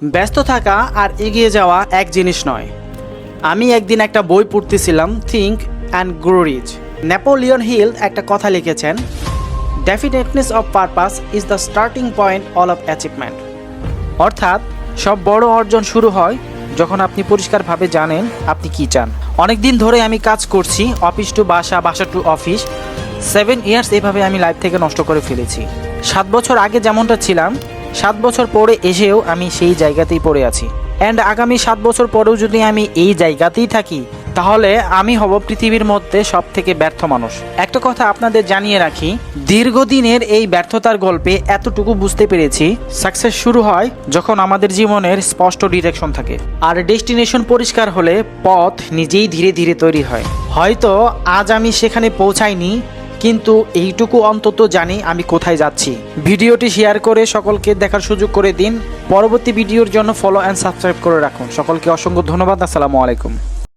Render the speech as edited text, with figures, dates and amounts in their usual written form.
ব্যস্ত থাকা আর এগিয়ে যাওয়া এক জিনিস নয়। আমি একদিন একটা বই পড়তেছিলাম, think and grow rich. Napoleon Hill একটা কথা লিখেছেন, definiteness of purpose is the starting point all of achievement. অর্থাৎ সব বড় অর্জন শুরু হয় যখন আপনি পরিষ্কারভাবে জানেন আপনি কি চান। অনেক দিন ধরে আমি কাজ করছি, অফিস টু বাসা, বাসা টু অফিস। 7 ইয়ার্স এভাবে আমি লাইফ থেকে নষ্ট করে ফেলেছি। 7 বছর আগে যেমনটা ছিলাম, 7 বছর পরে এসেও আমি সেই জায়গাতেই পড়ে আছি। অ্যান্ড আগামী 7 বছর পরেও যদি আমি এই জায়গাতেই থাকি, তাহলে আমি হব পৃথিবীর মধ্যে সব থেকে ব্যর্থ মানুষ। একটা কথা আপনাদের জানিয়ে রাখি, দীর্ঘদিনের এই ব্যর্থতার গল্পে এতটুকু বুঝতে পেরেছি, সাকসেস শুরু হয় যখন আমাদের জীবনের স্পষ্ট ডিরেকশন থাকে, আর ডেস্টিনেশন পরিষ্কার হলে পথ নিজেই ধীরে ধীরে তৈরি হয়। হয়তো আজ আমি সেখানে পৌঁছাইনি, কিন্তু এইটুকু অন্তত জানি আমি কোথায় যাচ্ছি। ভিডিওটি শেয়ার করে সকলকে দেখার সুযোগ করে দিন। পরবর্তী ভিডিওর জন্য ফলো অ্যান্ড সাবস্ক্রাইব করে রাখুন। সকলকে অসংখ্য ধন্যবাদ। আসসালামু আলাইকুম।